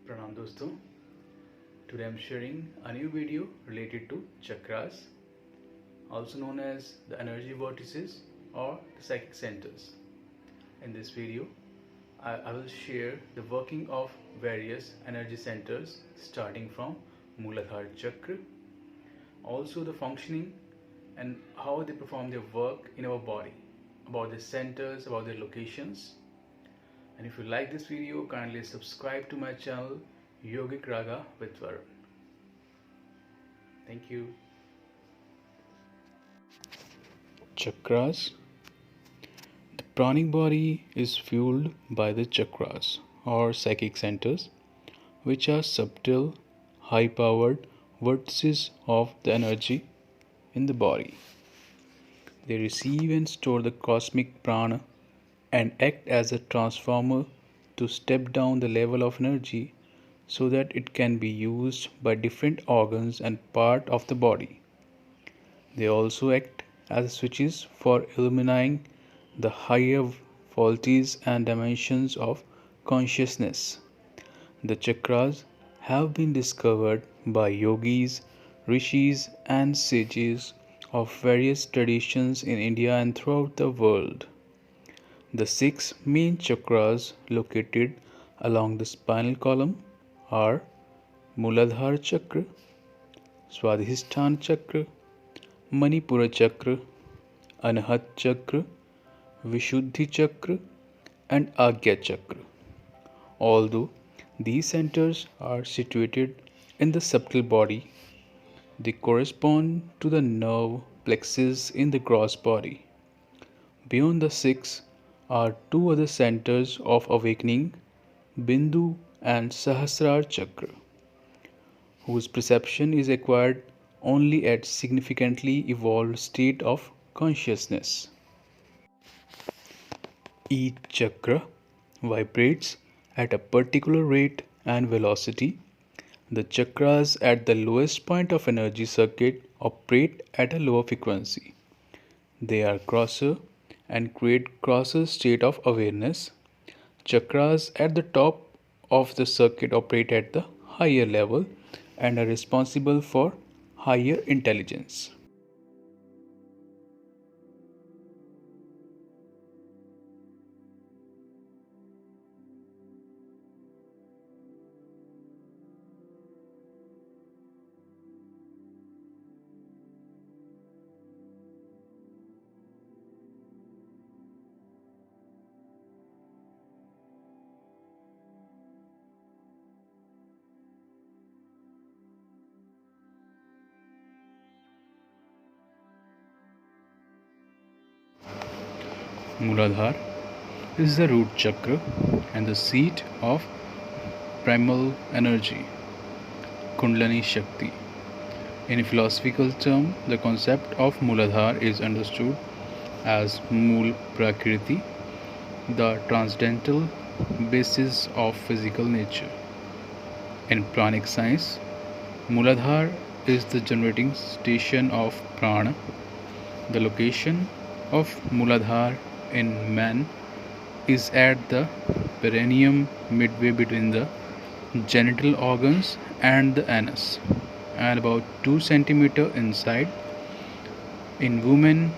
Pranam dosto. Today I'm sharing a new video related to chakras, also known as the energy vortices or the psychic centers. In this video, I will share the working of various energy centers starting from Muladhara Chakra, also the functioning and how they perform their work in our body, about the centers, about their locations. And if you like this video, kindly subscribe to my channel Yogic Raga with Varun. Thank you. Chakras. The pranic body is fueled by the chakras or psychic centers, which are subtle, high powered vortices of the energy in the body. They receive and store the cosmic prana and act as a transformer to step down the level of energy so that it can be used by different organs and part of the body. They also act as switches for illuminating the higher qualities and dimensions of consciousness. The chakras have been discovered by yogis, rishis, and sages of various traditions in India and throughout the world. The six main chakras located along the spinal column are Muladhara Chakra, Swadhisthana Chakra, Manipura Chakra, Anahat Chakra, Vishuddhi Chakra, and Agya Chakra. Although these centers are situated in the subtle body, they correspond to the nerve plexus in the gross body. Beyond the six are two other centers of awakening, Bindu and Sahasrara Chakra, whose perception is acquired only at significantly evolved state of consciousness. Each chakra vibrates at a particular rate and velocity. The chakras at the lowest point of energy circuit operate at a lower frequency. They are crosser and create crosser state of awareness. Chakras at the top of the circuit operate at the higher level and are responsible for higher intelligence. Muladhara is the root chakra and the seat of primal energy, Kundalini Shakti. In a philosophical term, the concept of Muladhara is understood as Mool Prakriti, the transcendental basis of physical nature. In pranic science, Muladhara is the generating station of prana. The location of Muladhara in man is at the perineum, midway between the genital organs and the anus, and about 2 cm inside. In women,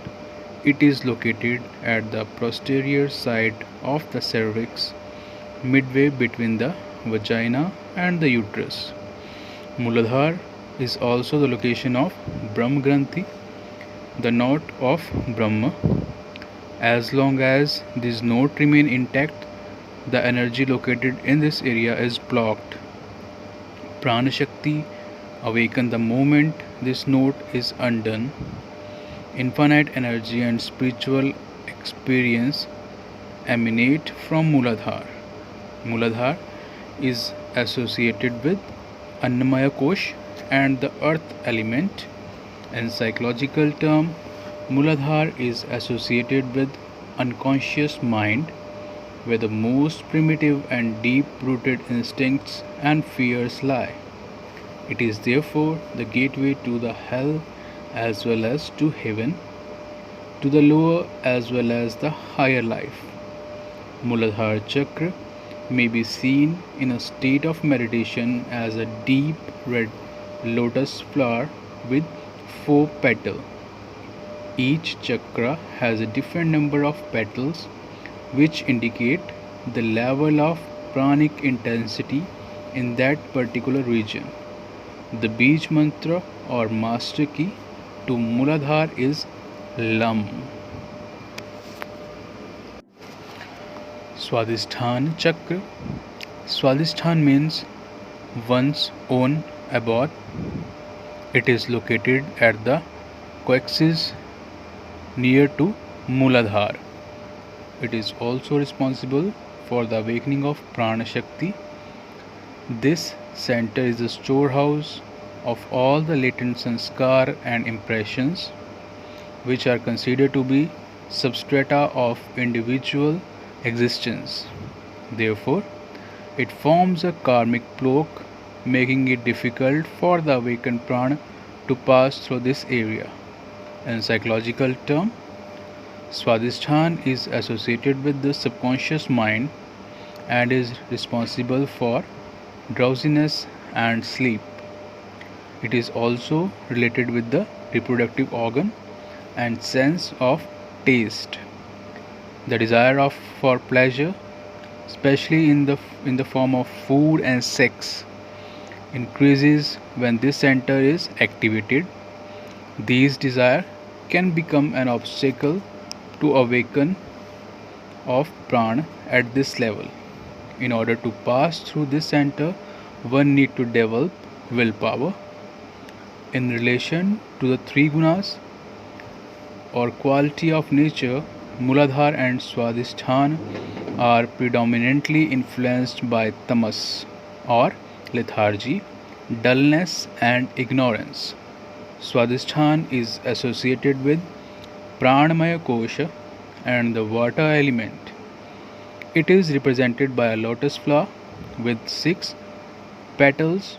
it is located at the posterior side of the cervix, midway between the vagina and the uterus. Muladhara is also the location of Brahma Granthi, the knot of Brahma. As long as this knot remains intact, the energy located in this area is blocked. Prana Shakti awakens the moment this knot is undone. Infinite energy and spiritual experience emanate from Muladhara. Muladhara is associated with Annamaya Kosh and the earth element. In psychological term, Muladhara is associated with unconscious mind, where the most primitive and deep-rooted instincts and fears lie. It is therefore the gateway to the hell as well as to heaven, to the lower as well as the higher life. Muladhara Chakra may be seen in a state of meditation as a deep red lotus flower with four petals. Each chakra has a different number of petals, which indicate the level of pranic intensity in that particular region. The Bij mantra or master key to Muladhar is Lam. Swadhisthana Chakra. Swadhisthana means one's own abode. It is located at the coccyx near to Muladhar. It is also responsible for the awakening of Prana Shakti. This center is the storehouse of all the latent sanskar and impressions, which are considered to be substrata of individual existence. Therefore, it forms a karmic cloak, making it difficult for the awakened prana to pass through this area. In psychological term, Swadhisthana is associated with the subconscious mind and is responsible for drowsiness and sleep. It is also related with the reproductive organ and sense of taste. The desire for pleasure, especially in the form of food and sex, increases when this center is activated. These desire can become an obstacle to awaken of prana at this level. In order to pass through this center, one need to develop willpower. In relation to the three gunas or quality of nature, Muladhar and Swadhisthana are predominantly influenced by tamas or lethargy, dullness and ignorance. Swadhisthana is associated with Pranamaya Kosha and the water element. It is represented by a lotus flower with six petals.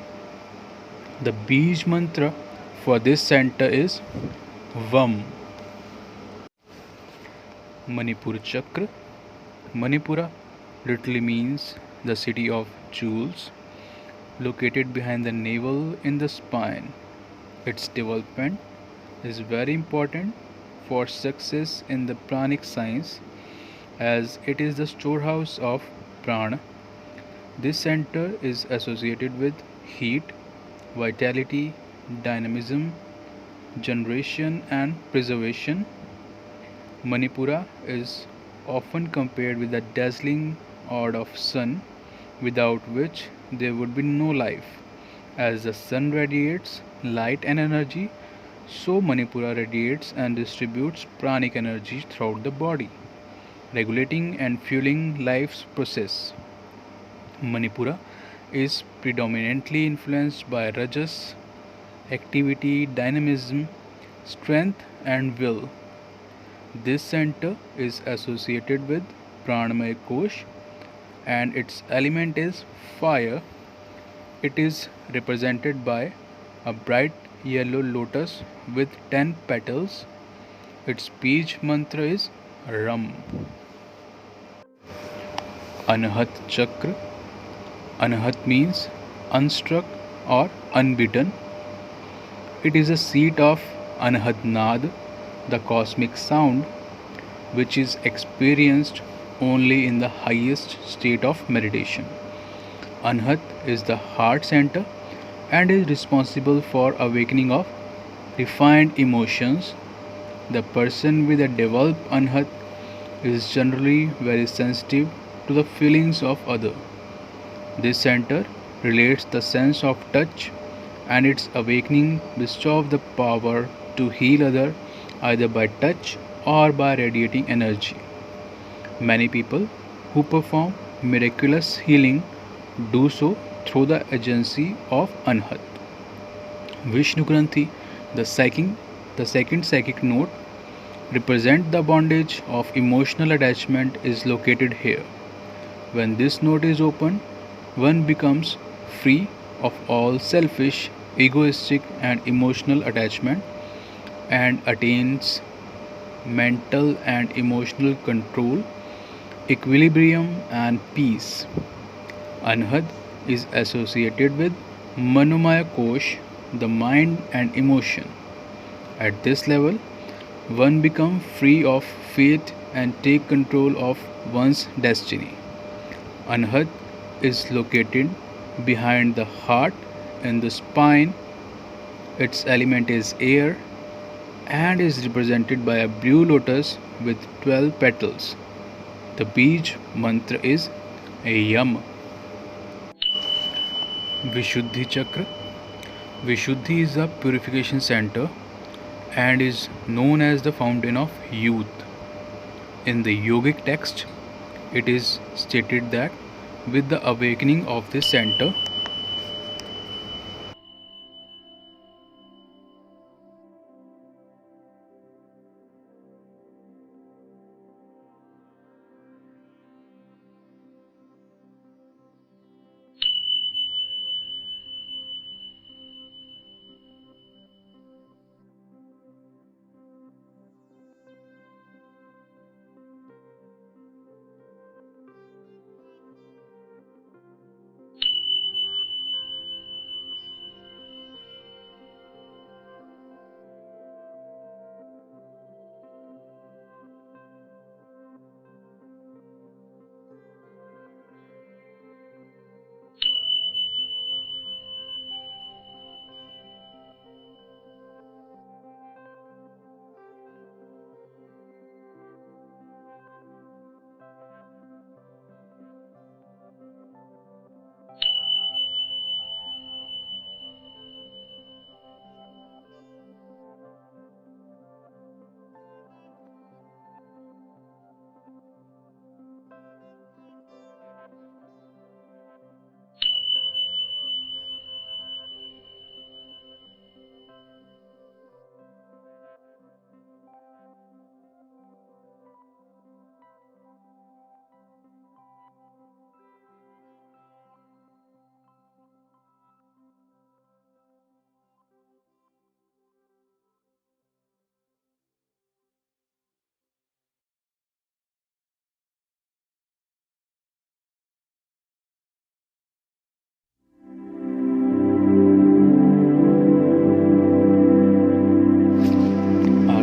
The Bij mantra for this center is Vam. Manipura Chakra. Manipura literally means the city of jewels, located behind the navel in the spine. Its development is very important for success in the pranic science as it is the storehouse of prana. This center is associated with heat, vitality, dynamism, generation, and preservation. Manipura is often compared with the dazzling orb of sun, without which there would be no life. As the sun radiates light and energy, so Manipura radiates and distributes pranic energy throughout the body, regulating and fueling life's process. Manipura is predominantly influenced by rajas, activity, dynamism, strength, and will. This center is associated with Pranamaya Kosh and its element is fire. It is represented by a bright yellow lotus with 10 petals. Its Bij mantra is Ram. Anahat Chakra. Anahat means unstruck or unbeaten. It is a seat of Anahat Nad, the cosmic sound, which is experienced only in the highest state of meditation. Anhat is the heart center and is responsible for awakening of refined emotions. The person with a developed Anhat is generally very sensitive to the feelings of others. This center relates the sense of touch and its awakening bestows the power to heal others either by touch or by radiating energy. Many people who perform miraculous healing do so through the agency of Anhat. Vishnu Granthi, the second psychic note, represent the bondage of emotional attachment is located here. When this note is opened, one becomes free of all selfish, egoistic and emotional attachment and attains mental and emotional control, equilibrium and peace. Anhad is associated with Manomaya Kosh, the mind and emotion. At this level, one becomes free of fate and take control of one's destiny. Anhad is located behind the heart in the spine. Its element is air and is represented by a blue lotus with 12 petals. The Bij mantra is Yam. Vishuddhi Chakra. Vishuddhi is a purification center and is known as the fountain of youth. In the yogic text, it is stated that with the awakening of this center,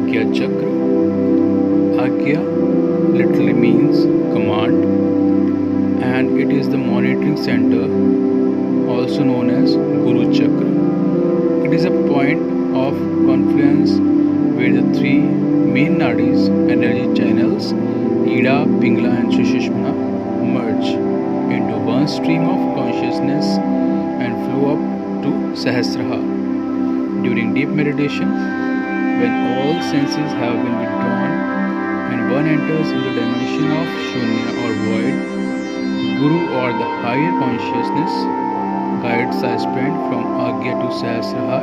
Agya Chakra. Agya literally means command and it is the monitoring center, also known as Guru Chakra. It is a point of confluence where the three main nadis, energy channels, Ida, Pingala, and Sushumna, merge into one stream of consciousness and flow up to Sahasrara. During deep meditation, when all senses have been withdrawn and one enters into the dimension of Shunya or void, Guru or the higher consciousness guides the aspirant from Agya to Sahasrara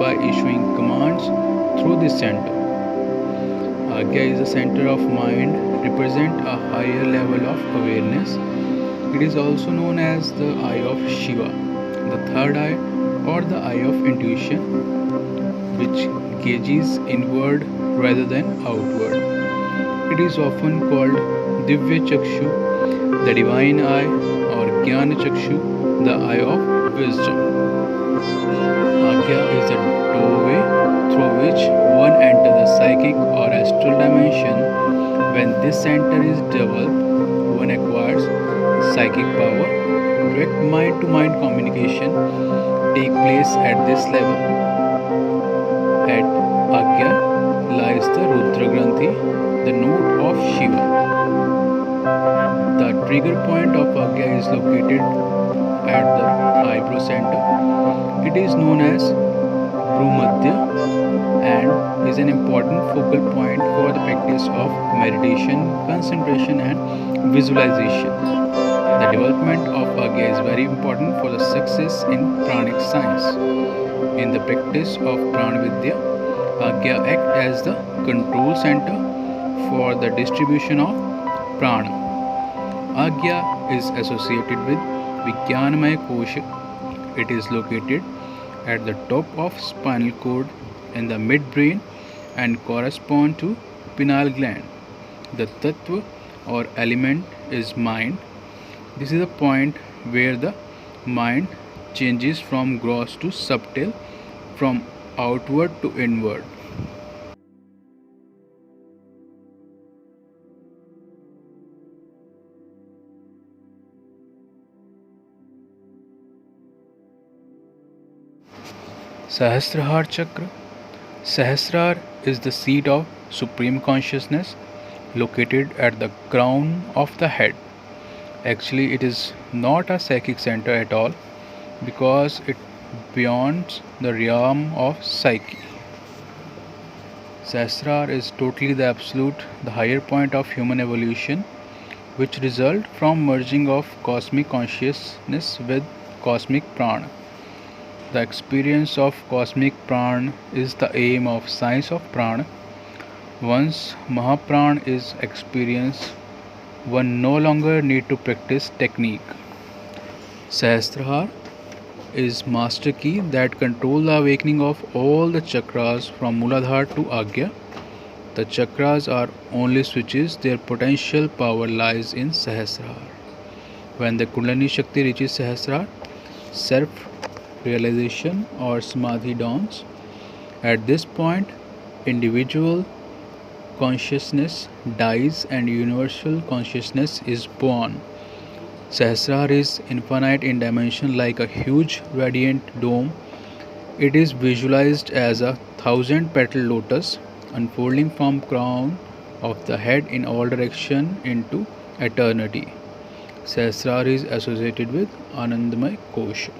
by issuing commands through this center. Agya is the center of mind, represent a higher level of awareness. It is also known as the eye of Shiva, the third eye or the eye of intuition, which gauges inward rather than outward. It is often called Divya Chakshu, the divine eye, or Jnana Chakshu, the eye of wisdom. Agya is the doorway through which one enters the psychic or astral dimension. When this center is developed, one acquires psychic power. Direct mind-to-mind communication take place at this level. At Agya lies the Rudra Granthi, the node of Shiva. The trigger point of Agya is located at the eyebrow center. It is known as Bhumadhya and is an important focal point for the practice of meditation, concentration and visualization. The development of Agya is very important for the success in pranic science. In the practice of Pranavidya, Agya acts as the control center for the distribution of prana. Agya is associated with Vijnanamaya Kosha. It is located at the top of spinal cord in the midbrain and correspond to pineal gland. The tattva or element is mind. This is a point where the mind changes from gross to subtle, from outward to inward. Sahasrahar Chakra. Sahasrar is the seat of supreme consciousness located at the crown of the head. Actually, it is not a psychic center at all because it beyond the realm of psyche. Sahasrar is totally the absolute, the higher point of human evolution, which result from merging of cosmic consciousness with cosmic prana. The experience of cosmic prana is the aim of science of prana. Once Mahapran is experienced, one no longer need to practice technique. Sahasrahar is master key that control the awakening of all the chakras from Muladhara to Agya. The chakras are only switches, their potential power lies in Sahasrahar. When the Kundalini Shakti reaches Sahasrahar, self realization or Samadhi dawns. At this point, individual consciousness dies and universal consciousness is born. Sahasrahar is infinite in dimension like a huge radiant dome. It is visualized as a thousand petal lotus unfolding from crown of the head in all direction into eternity. Sahasrahar is associated with Anandamay Kosha.